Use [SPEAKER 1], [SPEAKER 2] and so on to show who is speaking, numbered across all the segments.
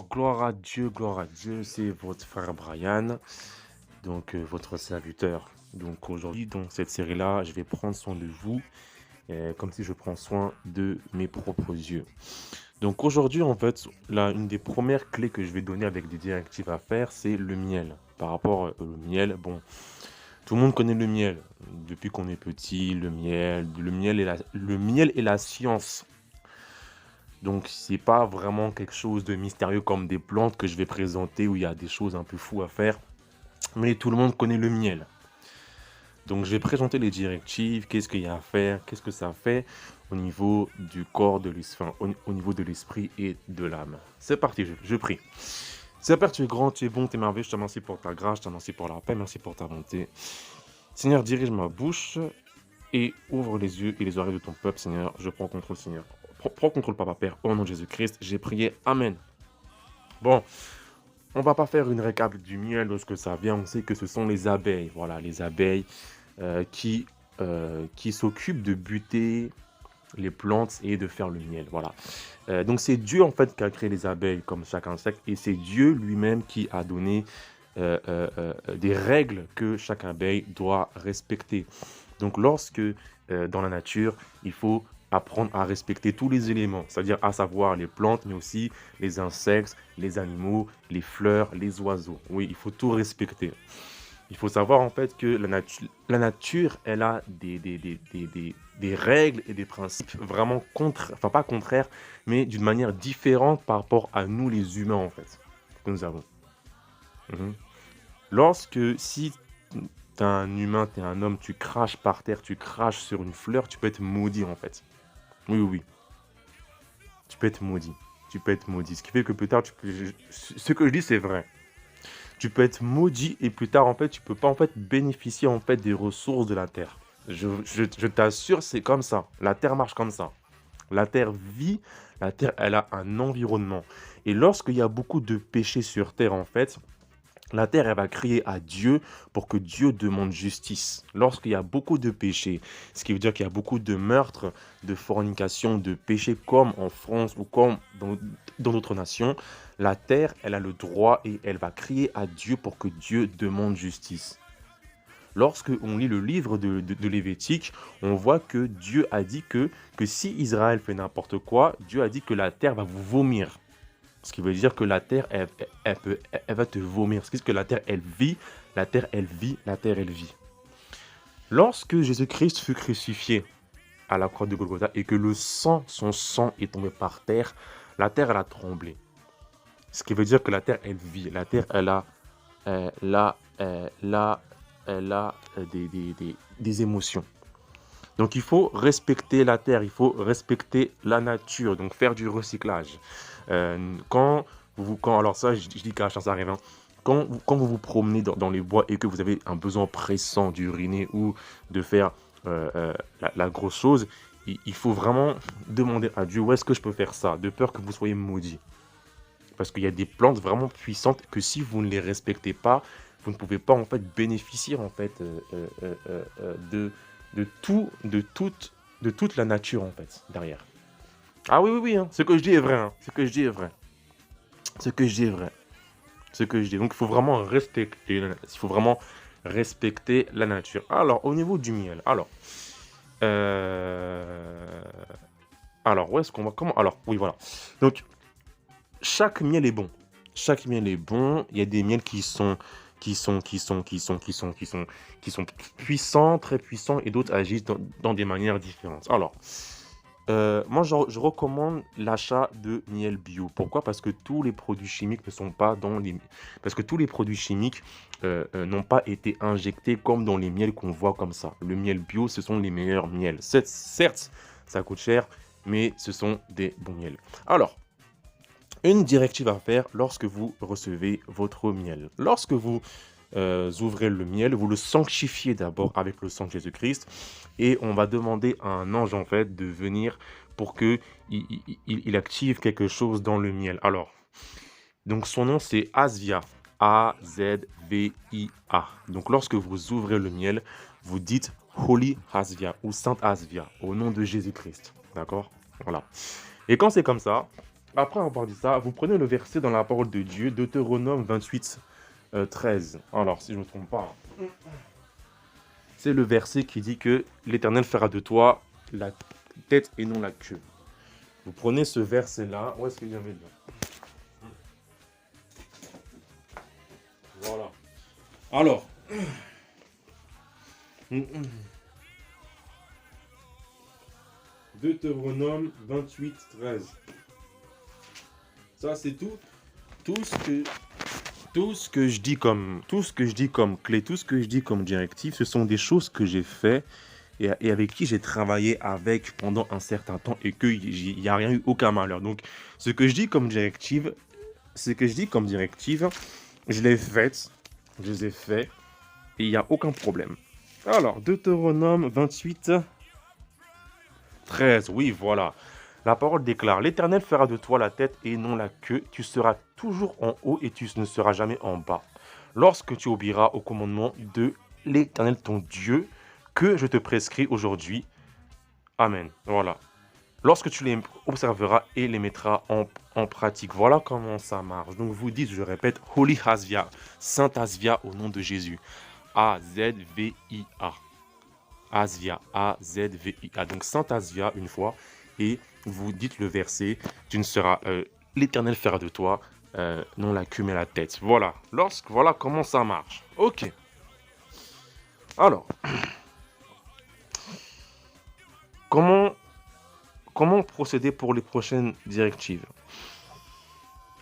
[SPEAKER 1] gloire à Dieu, c'est votre frère Brian, votre serviteur. Donc aujourd'hui, dans cette série-là, je vais prendre soin de vous, comme si je prends soin de mes propres yeux. Donc aujourd'hui, en fait, là, une des premières clés que je vais donner avec des directives à faire, c'est le miel. Par rapport au miel, bon, tout le monde connaît le miel. Depuis qu'on est petit, le miel est la science. Donc, c'est pas vraiment quelque chose de mystérieux comme des plantes que je vais présenter où il y a des choses un peu fous à faire. Mais tout le monde connaît le miel. Donc, je vais présenter les directives, qu'est-ce qu'il y a à faire, qu'est-ce que ça fait au niveau du corps, de l'esprit, au niveau de l'esprit et de l'âme. C'est parti, je prie. Seigneur, tu es grand, tu es bon, tu es merveilleux. Je te remercie pour ta grâce, je te remercie pour la paix, merci pour ta bonté. Seigneur, dirige ma bouche et ouvre les yeux et les oreilles de ton peuple, Seigneur. Je prends contrôle, Seigneur. Prends contrôle, Papa Père, au nom de Jésus-Christ. J'ai prié. Amen. Bon, on va pas faire une récap du miel de ce que ça vient. On sait que ce sont les abeilles. Voilà, les abeilles euh, qui, qui s'occupent de buter les plantes et de faire le miel. Voilà. Donc c'est Dieu en fait qui a créé les abeilles comme chaque insecte et c'est Dieu lui-même qui a donné des règles que chaque abeille doit respecter. Donc lorsque dans la nature, il faut apprendre à respecter tous les éléments, c'est-à-dire à savoir les plantes, mais aussi les insectes, les animaux, les fleurs, les oiseaux. Oui, il faut tout respecter. Il faut savoir en fait que la nature, elle a des règles et des principes vraiment enfin pas contraires, mais d'une manière différente par rapport à nous les humains en fait, que nous avons. Mhm. Si t'es un humain, t'es un homme, tu craches par terre, tu craches sur une fleur, tu peux être maudit en fait. Oui, oui, oui, tu peux être maudit. Tu peux être maudit. Ce qui fait que plus tard, ce que je dis, c'est vrai. Tu peux être maudit et plus tard, en fait, tu peux pas en fait bénéficier en fait des ressources de la terre. Je t'assure, c'est comme ça. La terre marche comme ça. La terre vit, la terre, elle a un environnement. Et lorsqu'il y a beaucoup de péchés sur terre, en fait, la terre, elle va crier à Dieu pour que Dieu demande justice. Lorsqu'il y a beaucoup de péchés, ce qui veut dire qu'il y a beaucoup de meurtres, de fornication, de péchés comme en France ou comme dans d'autres nations, la terre, elle a le droit et elle va crier à Dieu pour que Dieu demande justice. Lorsque on lit le livre de Lévitique, on voit que Dieu a dit que si Israël fait n'importe quoi, Dieu a dit que la terre va vous vomir. Ce qui veut dire que la terre, elle va te vomir. Ce qui veut dire que la terre, elle vit, la terre, elle vit, la terre, elle vit. Lorsque Jésus-Christ fut crucifié à la croix de Golgotha et que son sang est tombé par terre, la terre, elle a tremblé. Ce qui veut dire que la terre, elle vit. La terre, euh, là, là, elle a des émotions. Donc il faut respecter la terre, il faut respecter la nature, donc faire du recyclage. Alors ça, je dis qu'à la chance arrive, hein. Quand vous vous promenez dans les bois et que vous avez un besoin pressant d'uriner ou de faire la grosse chose, il faut vraiment demander à Dieu où est-ce que je peux faire ça, de peur que vous soyez maudit. Parce qu'il y a des plantes vraiment puissantes que si vous ne les respectez pas, vous ne pouvez pas en fait bénéficier en fait de toute la nature en fait derrière. Ah oui oui oui, hein, ce que je dis est vrai, hein, ce que je dis est vrai, ce que je dis est vrai, ce que je dis. Donc il faut vraiment respecter, il faut vraiment respecter la nature. Alors au niveau du miel, euh, alors où est-ce qu'on va comment alors oui voilà. Donc chaque miel est bon. Chaque miel est bon. Il y a des miels qui sont puissants, très puissants, et d'autres agissent dans des manières différentes. Alors, moi, je recommande l'achat de miel bio. Pourquoi? Parce que tous les produits chimiques ne sont pas dans les... Parce que tous les produits chimiques n'ont pas été injectés comme dans les miels qu'on voit comme ça. Le miel bio, ce sont les meilleurs miels. Certes, ça coûte cher, mais ce sont des bons miels. Alors, une directive à faire lorsque vous recevez votre miel. Lorsque vous ouvrez le miel, vous le sanctifiez d'abord avec le sang de Jésus-Christ et on va demander à un ange en fait de venir pour que il active quelque chose dans le miel. Alors, donc son nom c'est Asvia, A-Z-V-I-A. Donc lorsque vous ouvrez le miel, vous dites Holy Asvia ou Sainte Asvia au nom de Jésus-Christ. D'accord? Voilà. Et quand c'est comme ça, Après avoir dit ça, vous prenez le verset dans la parole de Dieu, Deutéronome 28, 13. Alors, si je ne me trompe pas, c'est le verset qui dit que l'Éternel fera de toi la tête et non la queue. Vous prenez ce verset-là. Où est-ce qu'il y avait là? Voilà. Alors, Deutéronome 28, 13. Ça, c'est tout. Tout ce que je dis comme clé, tout ce que je dis comme directive, ce sont des choses que j'ai fait et avec qui j'ai travaillé avec pendant un certain temps et qu'il n'y a rien eu aucun malheur. Donc, ce que je dis comme directive, je l'ai fait, je les ai fait et il n'y a aucun problème. Alors, Deutéronome 28, 13, oui, voilà. La parole déclare, l'Éternel fera de toi la tête et non la queue. Tu seras toujours en haut et tu ne seras jamais en bas. Lorsque tu obéiras au commandement de l'Éternel ton Dieu, que je te prescris aujourd'hui. Amen. Voilà. Lorsque tu les observeras et les mettras en pratique. Voilà comment ça marche. Donc vous dites, je répète, Holy Asvia, Saint Asvia au nom de Jésus. A-Z-V-I-A. Asvia, A-Z-V-I-A. Donc Saint Asvia une fois et vous dites le verset, tu ne seras, l'Éternel fera de toi, non la queue mais la tête. Voilà. Voilà comment ça marche. Ok. Alors, comment procéder pour les prochaines directives?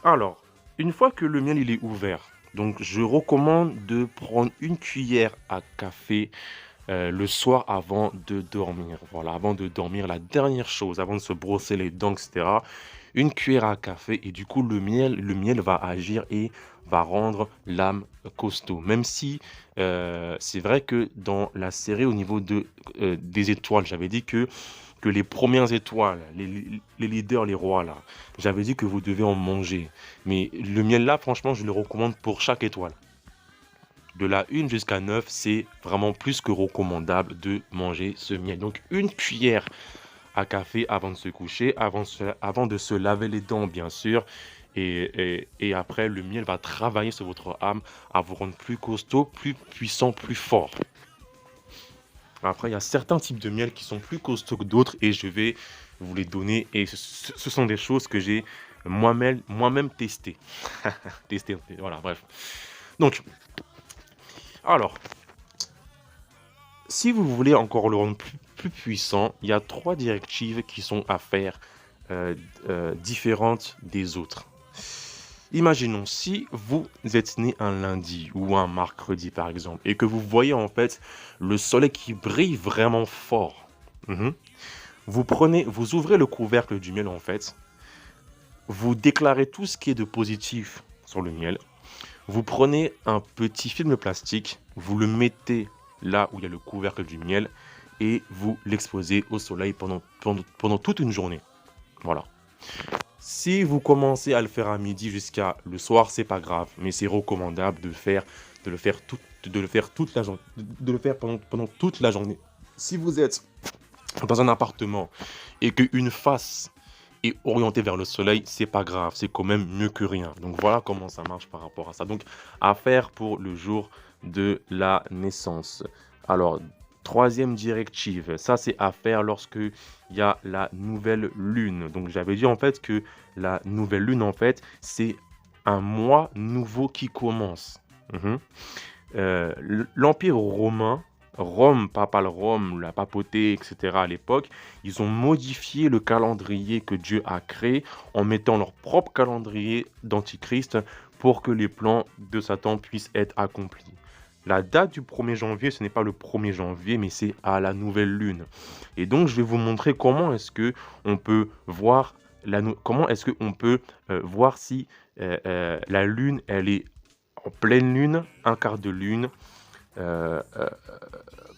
[SPEAKER 1] Alors, une fois que le miel il est ouvert, donc je recommande de prendre une cuillère à café le soir avant de dormir. Voilà, avant de dormir, la dernière chose, avant de se brosser les dents, etc. Une cuillère à café et du coup le miel va agir et va rendre l'âme costaud. Même si c'est vrai que dans la série au niveau des étoiles, j'avais dit que les premières étoiles, les leaders, les rois là, j'avais dit que vous devez en manger. Mais le miel là, franchement, je le recommande pour chaque étoile. De la 1 jusqu'à 9, c'est vraiment plus que recommandable de manger ce miel. Donc une cuillère à café avant de se coucher, avant de se laver les dents bien sûr. Et après, le miel va travailler sur votre âme à vous rendre plus costaud, plus puissant, plus fort. Après, il y a certains types de miel qui sont plus costauds que d'autres et je vais vous les donner. Et ce sont des choses que j'ai moi-même testées. Testé, voilà, bref. Donc, alors, si vous voulez encore le rendre plus puissant, il y a 3 directives qui sont à faire différentes des autres. Imaginons si vous êtes né un lundi ou un mercredi par exemple et que vous voyez en fait le soleil qui brille vraiment fort. Vous ouvrez le couvercle du miel en fait, vous déclarez tout ce qui est de positif sur le miel, vous prenez un petit film plastique, vous le mettez là où il y a le couvercle du miel et vous l'exposez au soleil pendant toute une journée. Voilà. Si vous commencez à le faire à midi jusqu'à le soir, c'est pas grave, mais c'est recommandable de le faire pendant toute la journée. Si vous êtes dans un appartement et qu'une face est orientée vers le soleil, c'est pas grave, c'est quand même mieux que rien. Donc voilà comment ça marche par rapport à ça. Donc à faire pour le jour de la naissance. Alors, 3e directive, ça c'est à faire lorsque il y a la nouvelle lune. Donc j'avais dit en fait que la nouvelle lune en fait c'est un mois nouveau qui commence. L'Empire romain, Rome, papal Rome, la papauté, etc. à l'époque, ils ont modifié le calendrier que Dieu a créé en mettant leur propre calendrier d'antichrist pour que les plans de Satan puissent être accomplis. La date du 1er janvier, ce n'est pas le 1er janvier, mais c'est à la nouvelle lune. Et donc, je vais vous montrer comment est-ce que on peut voir voir si la lune, elle est en pleine lune, un quart de lune,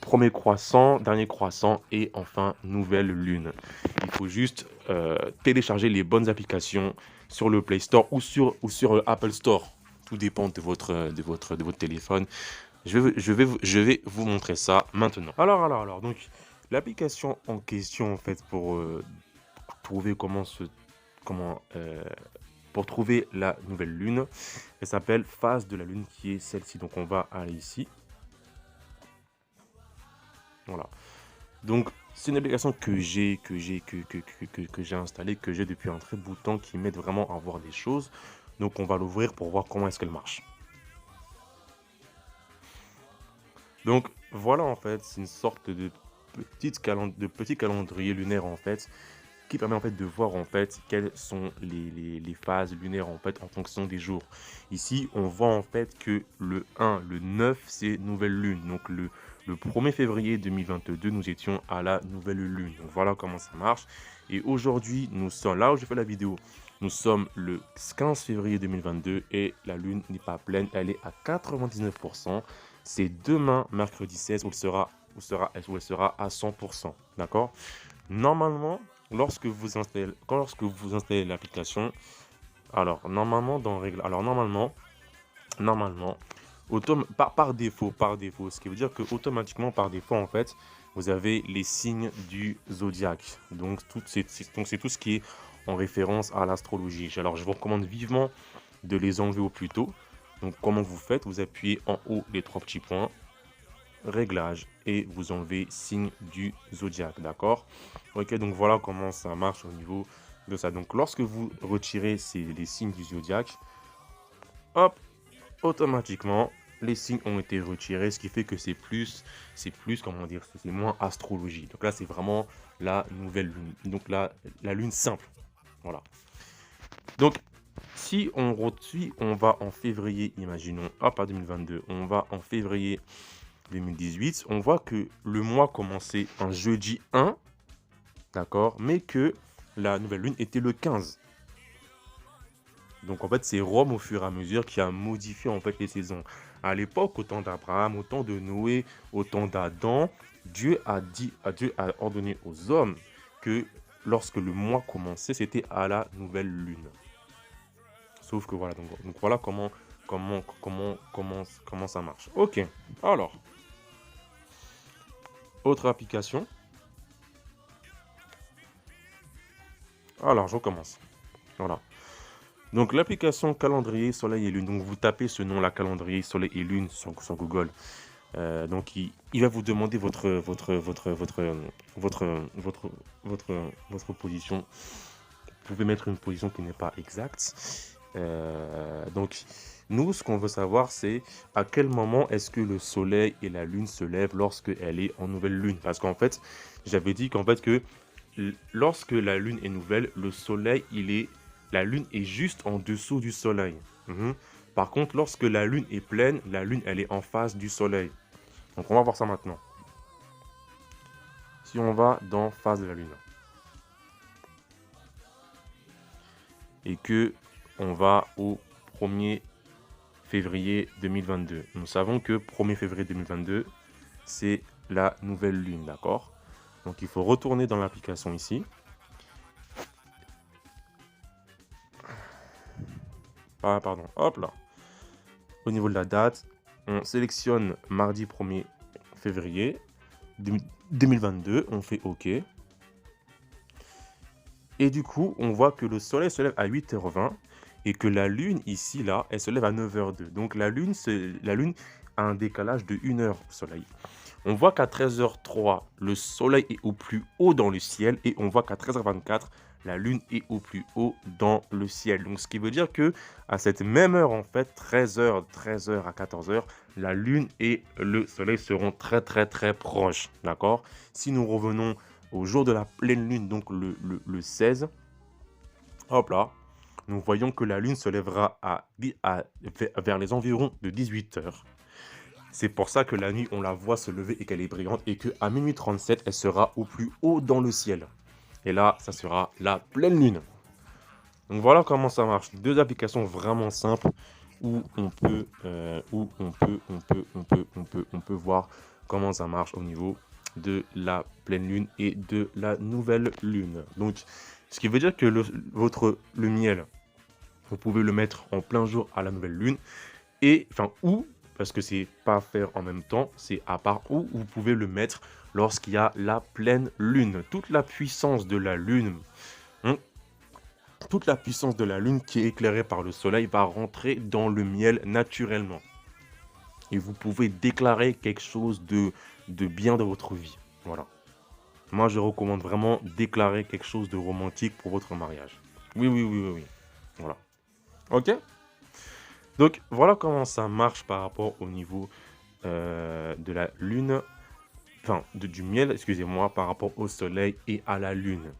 [SPEAKER 1] premier croissant, dernier croissant et enfin nouvelle lune. Il faut juste télécharger les bonnes applications sur le Play Store ou sur Apple Store. Tout dépend de votre téléphone. Je vais vous montrer ça maintenant. Alors, donc, l'application en question, en fait, pour trouver comment pour trouver la nouvelle lune. Elle s'appelle phase de la lune qui est celle-ci. Donc on va aller ici. Voilà. Donc c'est une application que j'ai installée, que j'ai depuis un très bout de temps, qui m'aide vraiment à voir des choses. Donc on va l'ouvrir pour voir comment est-ce qu'elle marche. Donc voilà, en fait, c'est une sorte de petit calendrier lunaire en fait, qui permet en fait de voir en fait quelles sont les phases lunaires en fait en fonction des jours. Ici, on voit en fait que le 1, le 9, c'est nouvelle lune. Donc le 1er février 2022, nous étions à la nouvelle lune. Donc voilà comment ça marche. Et aujourd'hui, nous sommes là où j'ai fait la vidéo. Nous sommes le 15 février 2022 et la lune n'est pas pleine, elle est à 99%. C'est demain, mercredi 16, où elle sera à 100%. D'accord? Normalement, lorsque vous installez l'application, alors normalement, par défaut, ce qui veut dire que automatiquement, par défaut, en fait, vous avez les signes du zodiaque. Donc, c'est tout ce qui est en référence à l'astrologie. Alors, je vous recommande vivement de les enlever au plus tôt. Donc, comment vous faites? Vous appuyez en haut les 3 petits points, réglages, et vous enlevez signe du zodiaque, d'accord? Ok, donc voilà comment ça marche au niveau de ça. Donc, lorsque vous retirez les signes du zodiaque, hop, automatiquement, les signes ont été retirés, ce qui fait que c'est plus, comment dire, c'est moins astrologie. Donc là, c'est vraiment la nouvelle lune. Donc là, la lune simple. Voilà. Donc, si on va en février, imaginons, hop, à 2022, on va en février 2018, on voit que le mois commençait un jeudi 1, d'accord, mais que la nouvelle lune était le 15. Donc en fait, c'est Rome au fur et à mesure qui a modifié en fait les saisons. À l'époque, au temps d'Abraham, au temps de Noé, au temps d'Adam, Dieu a ordonné aux hommes que lorsque le mois commençait, c'était à la nouvelle lune. Sauf que voilà, donc voilà comment ça marche. Ok, alors, autre application. Alors, je recommence. Voilà. Donc l'application calendrier soleil et lune, donc vous tapez ce nom là, calendrier soleil et lune sur Google. Donc il va vous demander votre position. Vous pouvez mettre une position qui n'est pas exacte. Donc nous, ce qu'on veut savoir, c'est à quel moment est-ce que le soleil et la lune se lèvent lorsque elle est en nouvelle lune. Parce qu'en fait, j'avais dit qu'en fait que lorsque la lune est nouvelle, la lune est juste en dessous du soleil. Par contre, lorsque la lune est pleine, la lune elle est en face du soleil. Donc on va voir ça maintenant. Si on va dans phase de la lune et que on va au 1er février 2022, nous savons que 1er février 2022 c'est la nouvelle lune, d'accord? Donc il faut retourner dans l'application ici. Ah, pardon, hop là. Au niveau de la date, on sélectionne mardi 1er février 2022, on fait OK. Et du coup, on voit que le soleil se lève à 8h20 et que la lune ici, là, elle se lève à 9h02. Donc la lune a un décalage de 1 heure au soleil. On voit qu'à 13h03, le soleil est au plus haut dans le ciel et on voit qu'à 13h24, la lune est au plus haut dans le ciel. Donc ce qui veut dire que à cette même heure, en fait, 13h à 14h, la lune et le soleil seront très proches, d'accord? Si nous revenons au jour de la pleine lune, donc le 16, hop là, nous voyons que la lune se lèvera vers les environs de 18h. C'est pour ça que la nuit, on la voit se lever et qu'elle est brillante et qu'à minuit 37, elle sera au plus haut dans le ciel. Et là, ça sera la pleine lune. Donc voilà comment ça marche. Deux applications vraiment simples où on peut voir comment ça marche au niveau de la pleine lune et de la nouvelle lune. Donc, ce qui veut dire que le miel, vous pouvez le mettre en plein jour à la nouvelle lune parce que c'est pas à faire en même temps, c'est à part où vous pouvez le mettre lorsqu'il y a la pleine lune. Toute la puissance de la lune toute la puissance de la lune qui est éclairée par le soleil va rentrer dans le miel naturellement. Et vous pouvez déclarer quelque chose de bien dans votre vie. Voilà. Moi, je recommande vraiment déclarer quelque chose de romantique pour votre mariage. Oui, oui, oui, oui, oui. Voilà. Ok? Donc, voilà comment ça marche par rapport au niveau de la lune, enfin, du miel, excusez-moi, par rapport au soleil et à la lune.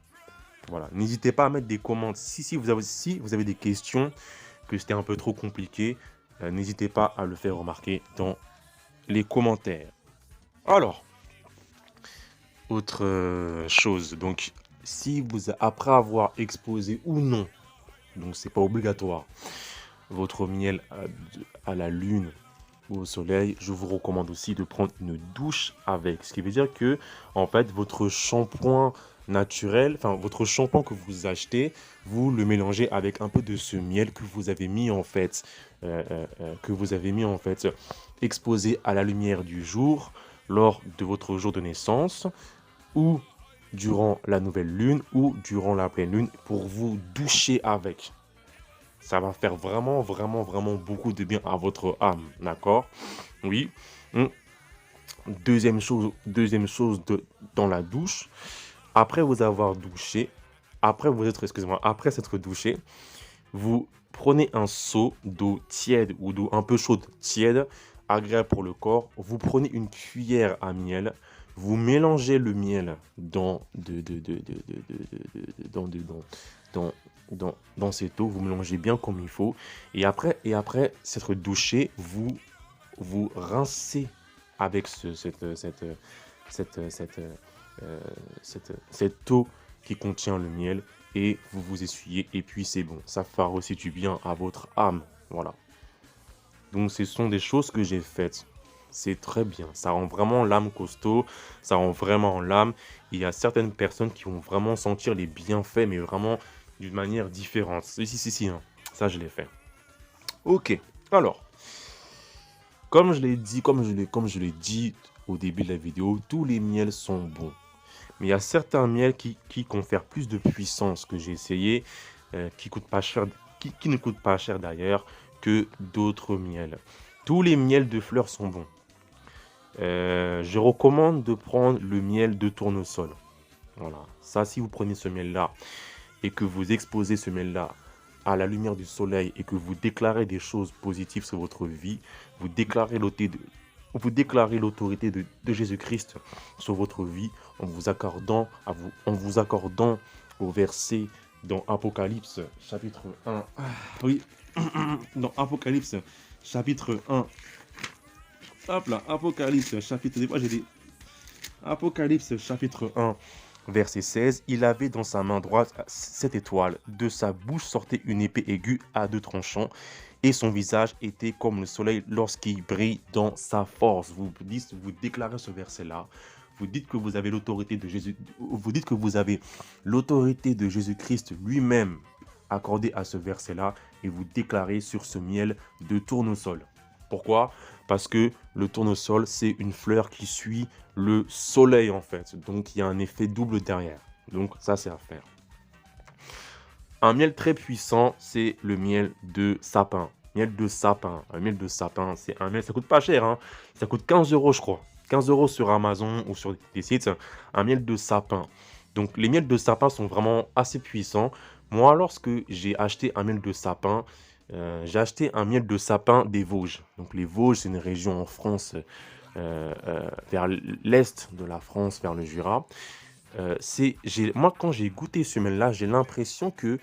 [SPEAKER 1] Voilà. N'hésitez pas à mettre des commentaires. Si vous avez des questions, que c'était un peu trop compliqué, n'hésitez pas à le faire remarquer dans les commentaires. Alors, autre chose, donc si vous, après avoir exposé ou non, donc c'est pas obligatoire, votre miel à la lune ou au soleil, je vous recommande aussi de prendre une douche avec. Ce qui veut dire que, en fait, votre shampoing naturel, enfin votre shampoing que vous achetez, vous le mélangez avec un peu de ce miel que vous avez mis en fait, exposé à la lumière du jour lors de votre jour de naissance ou durant la nouvelle lune ou durant la pleine lune pour vous doucher avec. Ça va faire vraiment, vraiment, vraiment beaucoup de bien à votre âme, d'accord? Oui. Hmm. Deuxième chose dans la douche, après vous avoir douché, après s'être douché, vous prenez un seau d'eau tiède ou d'eau un peu chaude, tiède, agréable pour le corps. Vous prenez une cuillère à miel, vous mélangez le miel dans cette eau, vous mélangez bien comme il faut. Et après s'être douché, vous rincez avec cette eau qui contient le miel et vous vous essuyez et puis c'est bon. Ça fera aussi du bien à votre âme. Voilà. Donc ce sont des choses que j'ai faites. C'est très bien. Ça rend vraiment l'âme costaud. Ça rend vraiment l'âme. Il y a certaines personnes qui vont vraiment sentir les bienfaits, mais vraiment d'une manière différente. Si, hein. Ça, je l'ai fait. Ok. Alors, comme je l'ai dit au début de la vidéo, tous les miels sont bons. Mais il y a certains miels qui confèrent plus de puissance que j'ai essayé, qui coûtent pas cher, qui ne coûtent pas cher d'ailleurs que d'autres miels. Tous les miels de fleurs sont bons. Je recommande de prendre le miel de tournesol. Voilà. Ça, si vous prenez ce miel-là et que vous exposez ce miel-là à la lumière du soleil et que vous déclarez des choses positives sur votre vie, vous déclarez l'autorité de Jésus-Christ sur votre vie en vous accordant au verset dans Apocalypse chapitre 1. Oui, dans Apocalypse chapitre 1. Hop là, Apocalypse chapitre... Des fois, j'ai des... Apocalypse chapitre 1. Verset 16, il avait dans sa main droite 7 étoiles. De sa bouche sortait une épée aiguë à 2 tranchants. Et son visage était comme le soleil lorsqu'il brille dans sa force. Vous déclarez ce verset-là. Vous dites que vous avez l'autorité de Jésus. Vous dites que vous avez l'autorité de Jésus-Christ lui-même accordée à ce verset-là. Et vous déclarez sur ce miel de tournesol. Pourquoi? Parce que le tournesol, c'est une fleur qui suit le soleil en fait. Donc, il y a un effet double derrière. Donc, ça, c'est à faire. Un miel très puissant, c'est le miel de sapin. Miel de sapin. Un miel de sapin, c'est un miel, ça coûte pas cher. Hein. Ça coûte 15 € je crois. 15 € sur Amazon ou sur des sites. Un miel de sapin. Donc, les miels de sapin sont vraiment assez puissants. Moi, lorsque j'ai acheté un miel de sapin, j'ai acheté un miel de sapin des Vosges. Donc les Vosges, c'est une région en France, vers l'est de la France, vers le Jura. Moi, quand j'ai goûté ce miel-là, j'ai l'impression que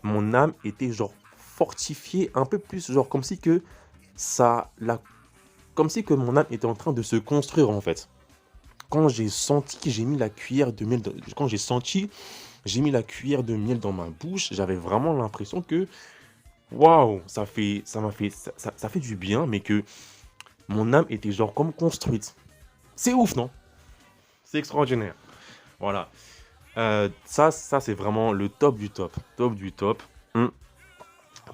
[SPEAKER 1] mon âme était genre fortifiée un peu plus, genre comme si que mon âme était en train de se construire en fait. Quand j'ai senti, j'ai mis la cuillère de miel, j'ai mis la cuillère de miel dans ma bouche, j'avais vraiment l'impression que waouh, ça fait du bien, mais que mon âme était genre comme construite. C'est ouf, non? C'est extraordinaire. Voilà. Ça c'est vraiment le top du top. Top du top.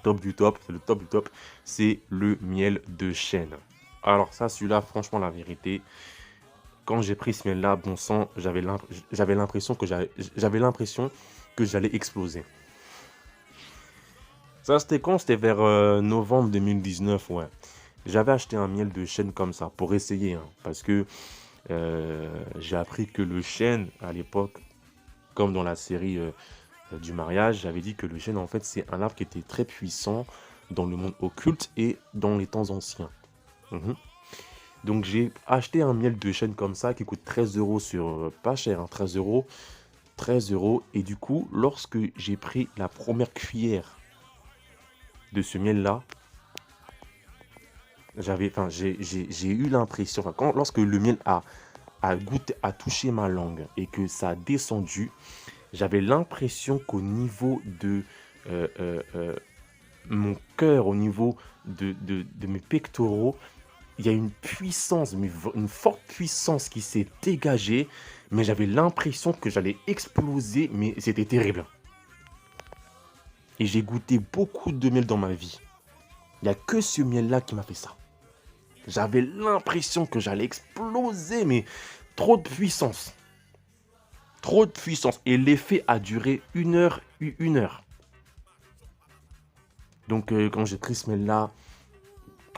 [SPEAKER 1] Top du top, c'est le top du top. C'est le miel de chêne. Alors ça, celui-là, franchement, la vérité, quand j'ai pris ce miel-là, bon sang, j'avais l'impression que j'allais exploser. Ça, c'était quand? C'était vers novembre 2019, ouais. J'avais acheté un miel de chêne comme ça pour essayer, hein, parce que j'ai appris que le chêne, à l'époque, comme dans la série du mariage, j'avais dit que le chêne, en fait, c'est un arbre qui était très puissant dans le monde occulte et dans les temps anciens. Mhm. Donc, j'ai acheté un miel de chêne comme ça qui coûte 13 euros sur... pas cher, hein, 13 euros. 13 euros. Et du coup, lorsque j'ai pris la première cuillère de ce miel-là, j'ai eu l'impression, enfin, lorsque le miel a goûté, a touché ma langue et que ça a descendu, j'avais l'impression qu'au niveau de euh, euh, euh, mon cœur, au niveau de mes pectoraux, il y a une puissance, une forte puissance qui s'est dégagée, mais j'avais l'impression que j'allais exploser, mais c'était terrible. Et j'ai goûté beaucoup de miel dans ma vie. Il n'y a que ce miel-là qui m'a fait ça. J'avais l'impression que j'allais exploser, mais trop de puissance. Trop de puissance. Et l'effet a duré 1 heure, 1 heure. Donc quand j'ai pris ce miel-là,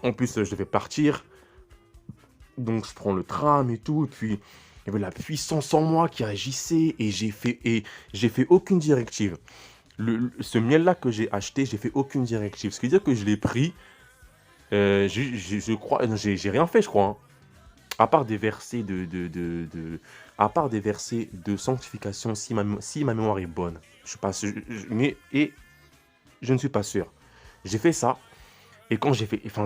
[SPEAKER 1] en plus je devais partir. Donc je prends le tram et tout. Et puis il y avait la puissance en moi qui agissait. Et j'ai fait aucune directive. Ce miel-là que j'ai acheté, j'ai fait aucune directive. Ce qui veut dire que je l'ai pris. Je crois, non, j'ai rien fait, je crois, hein. À part des versets à part des versets de sanctification, si ma mémoire est bonne. Je suis pas sûr, mais je ne suis pas sûr. J'ai fait ça, et quand j'ai fait, enfin,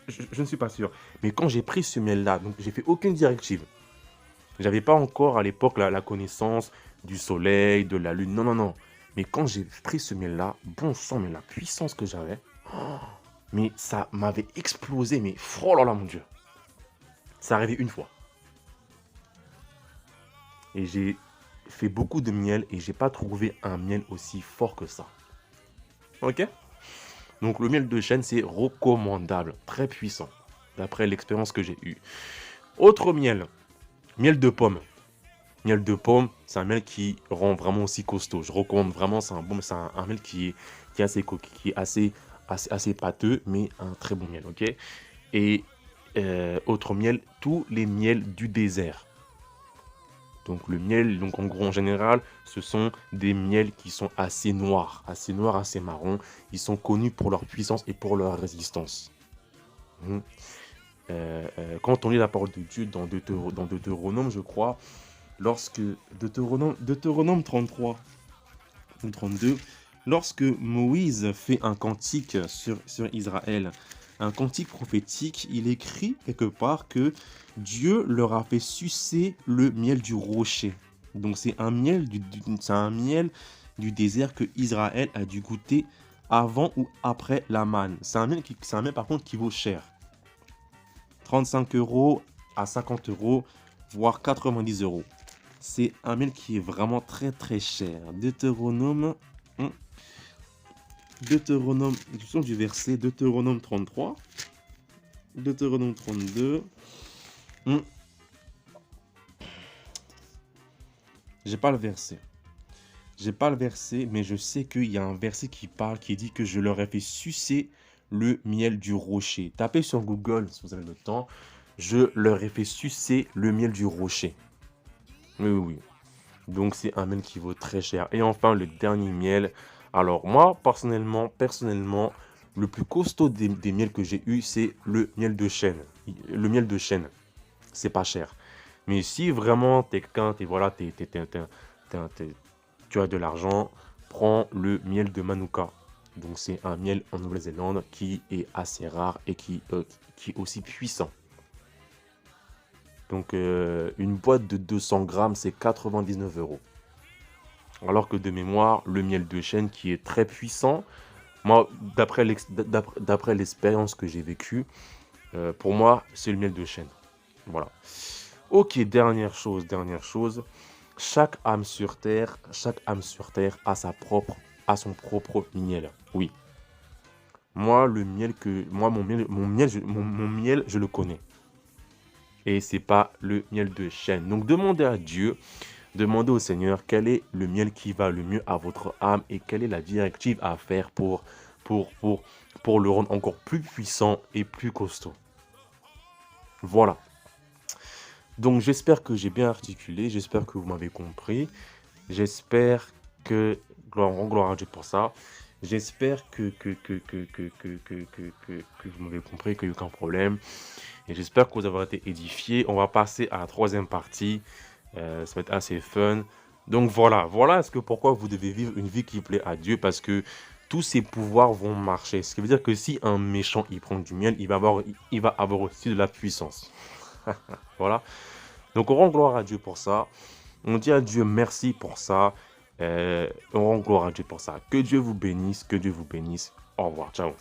[SPEAKER 1] je ne suis pas sûr. Mais quand j'ai pris ce miel-là, donc j'ai fait aucune directive. J'avais pas encore à l'époque la connaissance du soleil, de la lune. Non, non, non. Mais quand j'ai pris ce miel-là, bon sang, mais la puissance que j'avais, mais ça m'avait explosé. Mais oh là là, mon Dieu. Ça arrivait une fois. Et j'ai fait beaucoup de miel et j'ai pas trouvé un miel aussi fort que ça. Ok? Donc le miel de chêne, c'est recommandable, très puissant, d'après l'expérience que j'ai eue. Autre miel, miel de pomme. Miel de pomme, c'est un miel qui rend vraiment aussi costaud. Je recommande vraiment, c'est un miel qui est assez pâteux, mais un très bon miel, ok? Et autre miel, tous les miels du désert. Donc le miel, donc en gros en général, ce sont des miels qui sont assez noirs, assez marrons. Ils sont connus pour leur puissance et pour leur résistance. Quand on lit la parole de Dieu dans Deutéronome, je crois, lorsque Deutéronome 33 ou 32, lorsque Moïse fait un cantique sur Israël, un cantique prophétique, il écrit quelque part que Dieu leur a fait sucer le miel du rocher. Donc c'est un miel du désert que Israël a dû goûter avant ou après la manne. C'est un miel par contre qui vaut cher. 35 euros à 50 euros, voire 90 euros. C'est un miel qui est vraiment très très cher. Deutéronome, du son du verset, Deutéronome 33, Deutéronome 32. J'ai pas le verset. Mais je sais qu'il y a un verset qui dit que je leur ai fait sucer le miel du rocher. Tapez sur Google si vous avez le temps. Je leur ai fait sucer le miel du rocher. Oui, oui, oui. Donc c'est un miel qui vaut très cher. Et enfin, le dernier miel. Alors moi, personnellement, le plus costaud des miels que j'ai eu, c'est le miel de chêne. Le miel de chêne, c'est pas cher. Mais si vraiment tu as de l'argent, prends le miel de Manuka. Donc c'est un miel en Nouvelle-Zélande qui est assez rare et qui est aussi puissant. Donc une boîte de 200 grammes, c'est 99 euros. Alors que de mémoire, le miel de chêne qui est très puissant, moi, d'après l'expérience que j'ai vécue, pour moi, c'est le miel de chêne. Voilà. Ok, dernière chose. Chaque âme sur terre a son propre miel. Oui. Moi, mon miel, je le connais. Et c'est pas le miel de chêne. Donc demandez à Dieu Demandez au Seigneur quel est le miel qui va le mieux à votre âme et quelle est la directive à faire pour, pour, pour le rendre encore plus puissant et plus costaud. Voilà. Donc j'espère que j'ai bien articulé, j'espère que vous m'avez compris. J'espère que, gloire à Dieu pour ça, j'espère que vous m'avez compris, qu'il n'y a aucun problème. Et j'espère que vous avez été édifiés. On va passer à la troisième partie. Ça va être assez fun. Donc voilà pourquoi vous devez vivre une vie qui plaît à Dieu, parce que tous ses pouvoirs vont marcher. Ce qui veut dire que si un méchant il prend du miel, il va avoir aussi de la puissance. Voilà. Donc on rend gloire à Dieu pour ça. On dit à Dieu merci pour ça. On rend gloire à Dieu pour ça. Que Dieu vous bénisse, que Dieu vous bénisse. Au revoir, ciao.